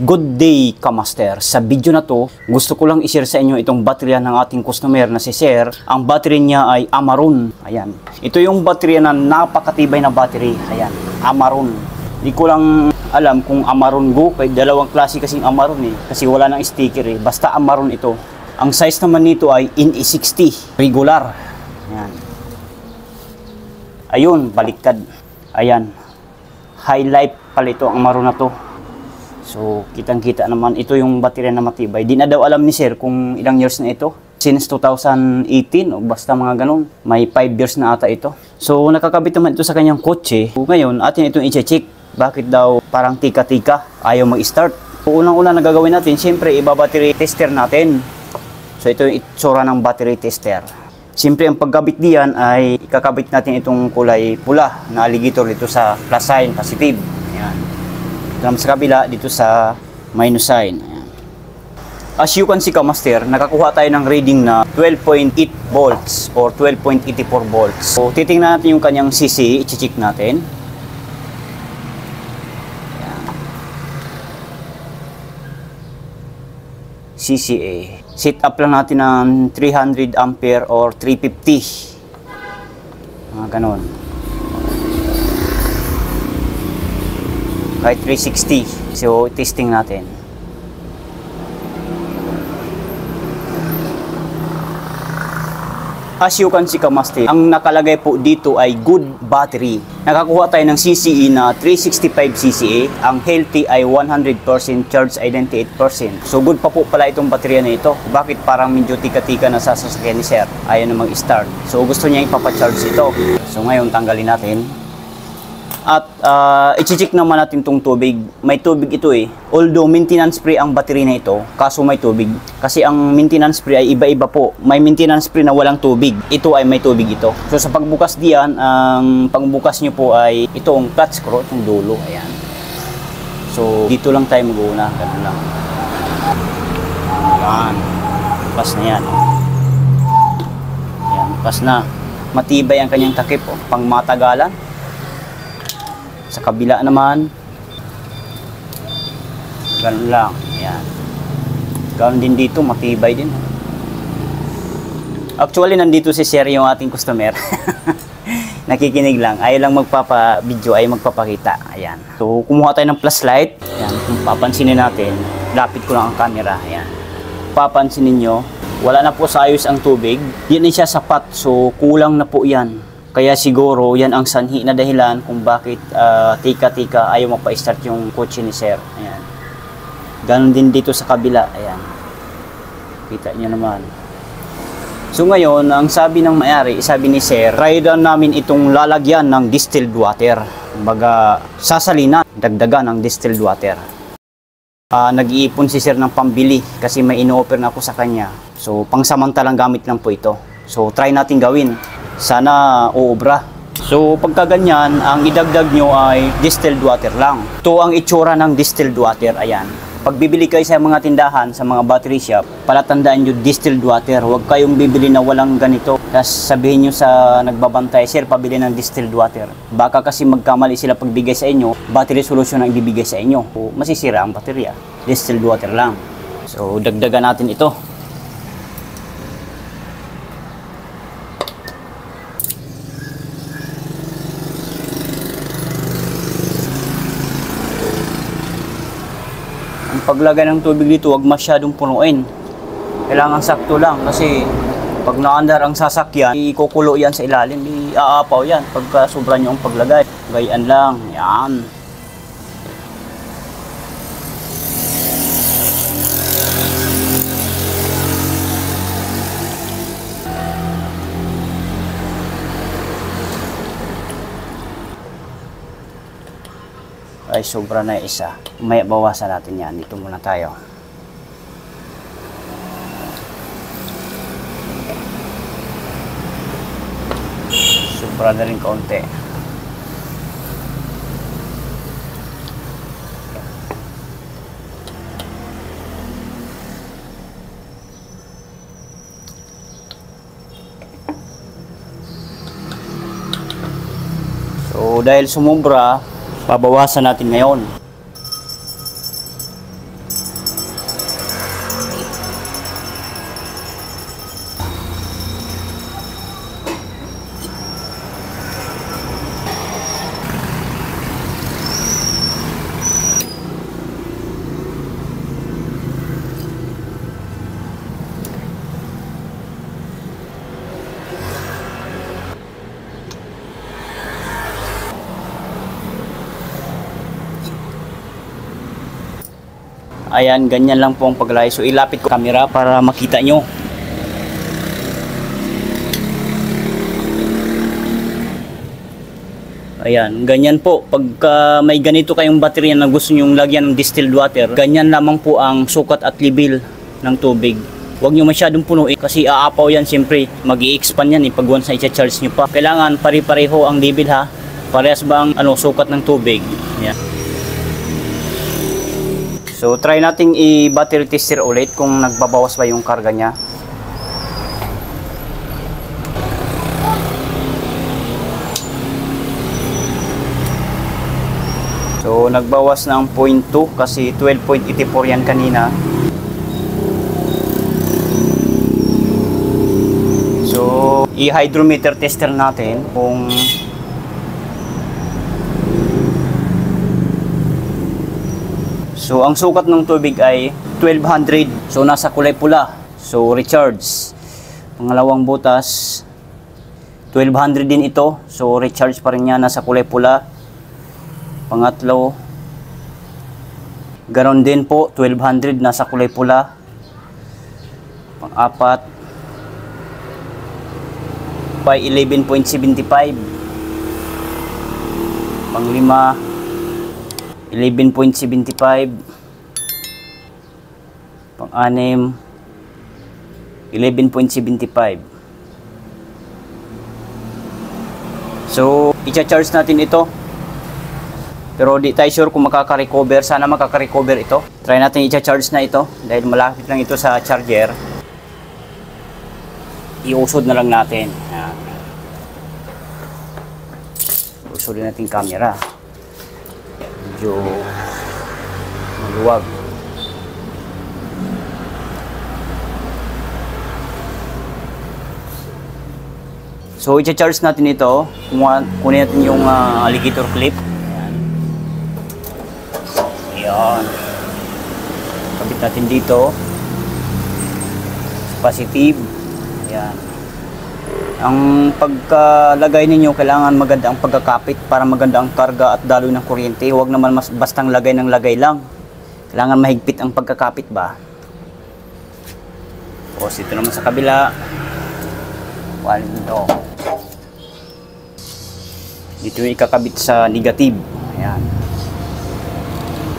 Good day, Kamaster. Sa video na to, gusto ko lang i-share sa inyo itong baterya ng ating customer na si Sir. Ang battery niya ay Amaron. Ayan. Ito yung baterya na napakatibay na battery. Ayan. Amaron. Di ko lang alam kung Amaron Go. Kaya dalawang klase kasing Amaron eh. Kasi wala nang sticker eh. Basta Amaron ito. Ang size naman nito ay NE60. Regular. Ayan. Ayun, baliktad. Ayan. High life pala ito ang Amaron na to. So, kitang-kita naman, ito yung baterya na matibay. Di na daw alam ni Sir kung ilang years na ito. Since 2018 o basta mga ganun. May 5 years na ata ito. So, nakakabit naman ito sa kanyang kotse. So, ngayon, atin itong i-check. Bakit daw parang tika-tika, ayaw mag-start. So, unang-una na gagawin natin, siyempre, iba-battery tester natin. So, ito yung itsura ng battery tester. Siyempre, ang pagkabit diyan ay ikakabit natin itong kulay pula na alligator dito sa plus sign, positive. Ayan. Sa kabila, dito sa minus sign. Ayan. As you can see, Kamaster, nakakuha tayo ng reading na 12.8 volts or 12.84 volts. So, titingnan natin yung kanyang CC, i-check natin. Ayan. CCA. Set up lang natin ng 300 ampere or 350. Mga ganon. Kahit 360. So, testing natin. As you can see, Kamaster, ang nakalagay po dito ay good battery. Nakakuha tayo ng CCE na 365 CCA. Ang healthy ay 100%, charge ay 98%. So, good pa po pala itong baterya na ito. Bakit parang medyo tika-tika na sa sasakyan ni Sir? Ayaw na mag-start. So, gusto niya ipapacharge ito. So, ngayon, tanggalin natin. At i-check naman natin itong tubig. May tubig ito eh. Although maintenance free ang battery na ito, kaso may tubig. Kasi ang maintenance free ay iba-iba po. May maintenance free na walang tubig. Ito ay may tubig ito. So sa pagbukas diyan, ang pagbukas nyo po ay itong clutch screw, itong dulo. Ayan. So dito lang tayo mag-uuna. Ganun lang. Ayan. Pas na yan. Ayan. Pas na. Matibay ang kanyang takip. Oh. Pang matagalan. Sa kabila naman, ganun lang. Ayan. Ganun din dito, matibay din. Actually, nandito si Sir yung ating customer. Nakikinig lang. Ayaw lang magpapa-video, ayaw magpapakita. Ayan. So, kumuha tayo ng flashlight. Ayan. Kung papansinin natin, lapit ko lang ang camera. Ayan. Papansinin nyo, wala na po sa ayos ang tubig. Yan ay siya sapat. So, kulang na po yan. Kaya siguro yan ang sanhi na dahilan kung bakit tika-tika ayaw magpa-start yung kotse ni Sir. Ayan. Ganon din dito sa kabila. Ayan. Kita nyo naman. So ngayon, ang sabi ng may-ari, sabi ni Sir, try down namin itong lalagyan ng distilled water. Kumbaga, sasalinan, dagdagan ng distilled water. Nag-iipon si Sir ng pambili kasi may ino-offer na ako sa kanya. So, pangsamantalang gamit lang po ito. So, try natin gawin. Sana uubra. So pagka ganyan, ang idagdag nyo ay distilled water lang. Ito ang itsura ng distilled water. Ayan. Pag bibili kayo sa mga tindahan, sa mga battery shop, palatandaan nyo distilled water. Huwag kayong bibili na walang ganito. Tapos sabihin nyo sa nagbabantay, Sir, pabili ng distilled water. Baka kasi magkamali sila pagbigay sa inyo, battery solution ang ibibigay sa inyo. So, masisira ang baterya. Distilled water lang. So dagdagan natin ito. Paglagay ng tubig dito, huwag masyadong punuin. Kailangan sakto lang kasi pag naandar ang sasakyan, ikukulo yan sa ilalim, iaapaw yan pagka sobra nyo ang paglagay. Gayaan lang, yan. Ay sobra na isa. May bawasan natin yan. Dito muna tayo. Sobra na rin kaunti. So dahil sumubra, babawasan natin ngayon. Ayan, ganyan lang po ang paglay. So ilapit ko camera para makita nyo. Ayan, ganyan po. Pagka may ganito kayong baterya na gusto nyong lagyan ng distilled water, ganyan lamang po ang sukat at level ng tubig. Huwag nyo masyadong punuin kasi aapaw yan siyempre. Mag-i-expand yan pag once na i-charge nyo pa. Kailangan pare-pareho ang level ha. Parehas ba ang sukat ng tubig. Ayan. So try nating i-battery tester ulit kung nagbabawas ba yung karga niya. So nagbawas ng 0.2 kasi 12.84 yan kanina. So i-hydrometer tester natin kung so ang sukat ng tubig ay 1200. So nasa kulay pula. So recharge. Pangalawang butas 1200 din ito. So recharge pa rin niya, nasa kulay pula. Pangatlo, ganon din po, 1200, nasa kulay pula. Pang-apat, 11.75. Pang-lima, 11.75. Pang-anim, 11.75. So, i-charge natin ito. Pero di tayo sure kung makaka-recover. Sana makaka-recover ito. Try natin i-charge na ito. Dahil malapit lang ito sa charger. Iusod na lang natin. Ayan. Usodin natin camera. Medyo maluwag. So i-charge natin ito. Kunin natin yung alligator clip. Ayan. Kabit natin dito. Positive. Ayan. Ang pagkalagay ninyo, kailangan maganda ang pagkakapit para maganda ang karga at daloy ng kuryente. Huwag naman bastang lagay ng lagay lang. Kailangan mahigpit ang pagkakapit ba. Tapos ito naman sa kabila. Wala dito. Dito yung ikakabit sa negative. Ayan.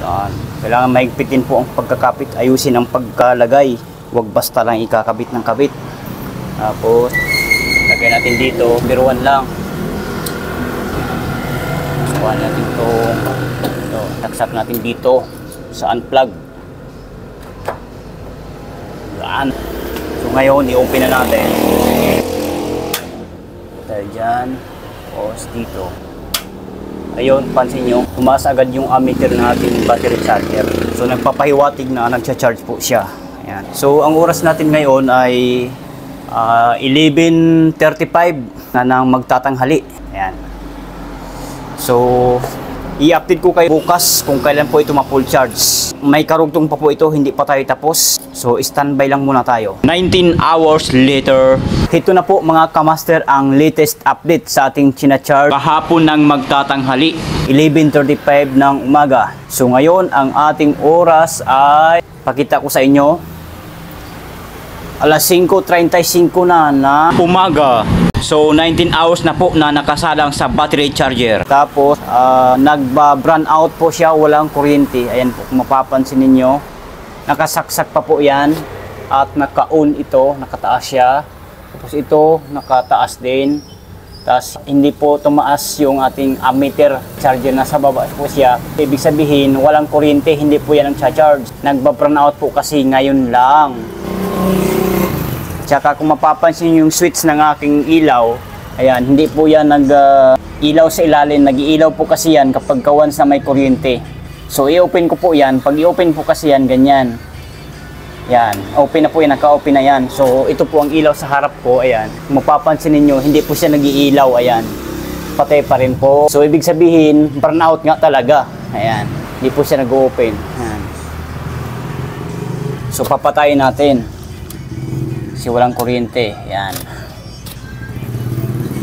Yan. Kailangan mahigpitin po ang pagkakapit, ayusin ang pagkalagay. Huwag basta lang ikakabit ng kabit. Tapos lagay natin dito, biruan lang. Suwan natin ito. Taksak natin dito sa unplug. Yan. So ngayon, i-open na natin. Dahil dyan. Tapos dito. Ayun, pansin nyo, tumaas agad yung ammeter ng ating battery charger. So nagpapahiwatig na, nagcha-charge po siya. Ayan. So ang oras natin ngayon ay 11:35 na nang magtatanghali. Ayan. So i-update ko kayo bukas kung kailan po ito ma-full charge. May karugtong pa po ito, hindi pa tayo tapos. So standby lang muna tayo. 19 hours later. Ito na po mga kamaster ang latest update sa ating china-charge kahapon ng magtatanghali. 11:35 ng umaga. So ngayon ang ating oras ay, pakita ko sa inyo, alas 5:35 na umaga. So 19 hours na po na nakasalang sa battery charger. Tapos nagba-brown out po siya, walang kuryente. Ayan po, kung mapapansin ninyo, nakasaksak pa po yan. At naka-on ito, nakataas siya. Tapos ito, nakataas din. Tapos hindi po tumaas yung ating ammeter charger, nasa baba po siya. Ibig sabihin, walang kuryente, hindi po yan ang charge. Nagba-brown out po kasi ngayon lang. Tsaka kung mapapansin yung switch ng aking ilaw, ayan, hindi po yan nag-ilaw sa ilalim. Nag-iilaw po kasi yan kapag once na may kuryente. So i-open ko po yan. Pag i-open po kasi yan, ganyan. Yan, open na po yan, naka-open na yan. So ito po ang ilaw sa harap ko, ayan. Kung mapapansin ninyo, hindi po siya nag-iilaw, ayan. Patay pa rin po. So ibig sabihin, burn out nga talaga. Ayan, hindi po siya nag-open. Ayan. So papatayin natin. Kasi walang kuryente. Yan.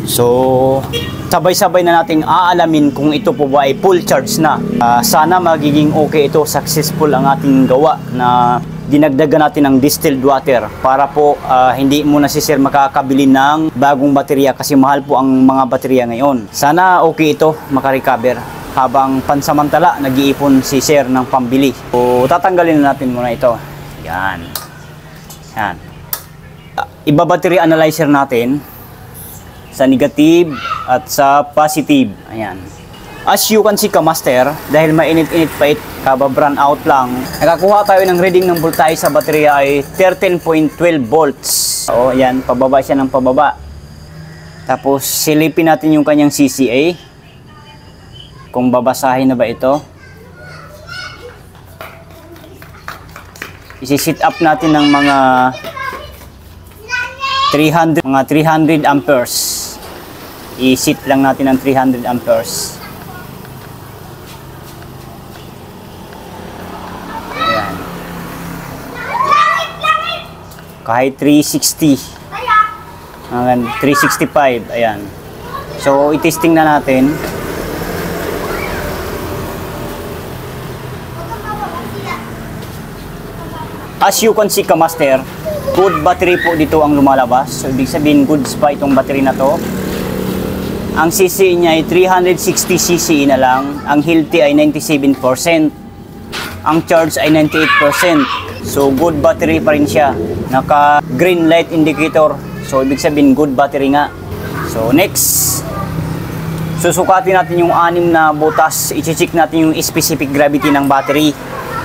So, sabay-sabay na nating aalamin kung ito po ba ay full charge na. Sana magiging okay ito, successful ang ating gawa na dinagdagan natin ng distilled water para po hindi muna si sir makakabili ng bagong baterya kasi mahal po ang mga baterya ngayon. Sana okay ito, makarecover habang pansamantala nag-iipon si sir ng pambili. So, tatanggalin na natin muna ito. Yan. Yan. Iba-battery analyzer natin sa negative at sa positive. Ayan. As you can see, Kamaster, dahil mainit-init pa it, kaba-brand out lang, nakakuha tayo ng reading ng voltage sa baterya ay 13.12 volts. So, ayan, pababa siya ng pababa. Tapos, silipin natin yung kanyang CCA. Kung babasahin na ba ito. Isi-sit up natin ng mga 300 amperes. I-sit lang natin ng 300 amperes. Ayan. Kahit 360. 365. Ayan. So, i-testing na natin. As you can see, Kamaster, good battery po dito ang lumalabas. So, ibig sabihin, goods pa itong battery na to. Ang CC niya ay 360cc na lang. Ang healthy ay 97%. Ang charge ay 98%. So, good battery pa rin siya. Naka green light indicator. So, ibig sabihin, good battery nga. So, next, susukatin natin yung 6 na butas. I-check natin yung specific gravity ng battery.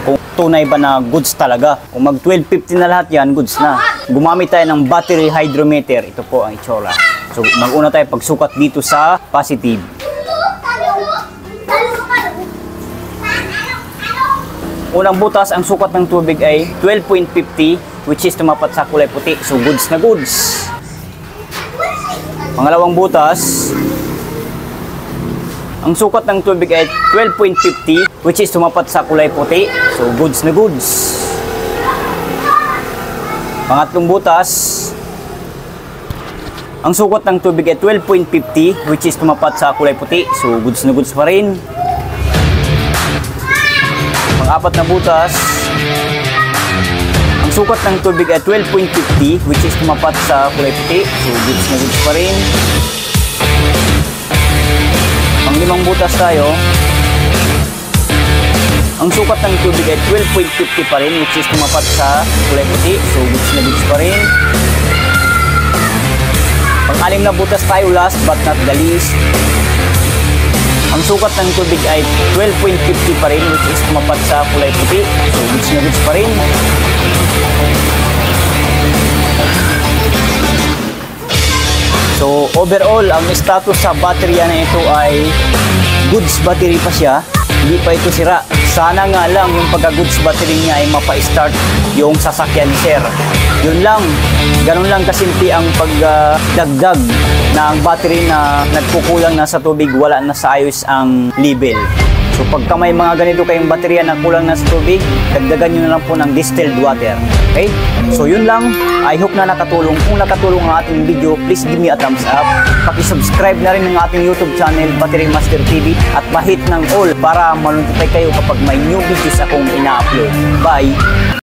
Kung tunay ba na goods talaga. Kung mag 1250 na lahat yan, goods na. Gumamit tayo ng battery hydrometer. Ito po ang itsura. So, mag-una tayo pagsukat dito sa positive. Unang butas, ang sukat ng tubig ay 12.50, which is tumapat sa kulay puti. So, goods na goods. Pangalawang butas, ang sukat ng tubig ay 12.50, which is tumapat sa kulay puti. So, goods na goods. Pangatlong butas, ang sukat ng tubig ay 12.50, which is tumapat sa kulay puti. So, goods na goods pa rin. Pang-apat na butas, ang sukat ng tubig ay 12.50, which is tumapat sa kulay puti. So, goods na goods pa rin. Pang-limang butas tayo, ang sukat ng tubig ay 12.50 pa rin, which is tumapat sa kulay puti. So, goods na goods pa rin. Pang-anim na butas tayo, last but not the least. Ang sukat ng tubig ay 12.50 pa rin, which is tumapat sa kulay puti. So, goods na goods pa rin. So, overall, ang status sa baterya na ito ay goods battery pa siya. Hindi pa ito sira. Sana nga lang yung pagka-goods battery niya ay mapa-start yung sasakyan ni sir. Yun lang. Ganun lang kasimple ang pagdagdag ng battery na nagkukulang na sa tubig, wala na sa ayos ang level. So pagka may mga ganito kayong baterya na kulang na sa tubig, dagdagan nyo na lang po ng distilled water. Okay? So yun lang. I hope na nakatulong. Kung nakatulong ang ating video, please give me a thumbs up. Paki-subscribe na rin ng ating YouTube channel, Battery Master TV, at ma-hit ng all para ma-notify kayo kapag may new videos akong ina-upload. Bye!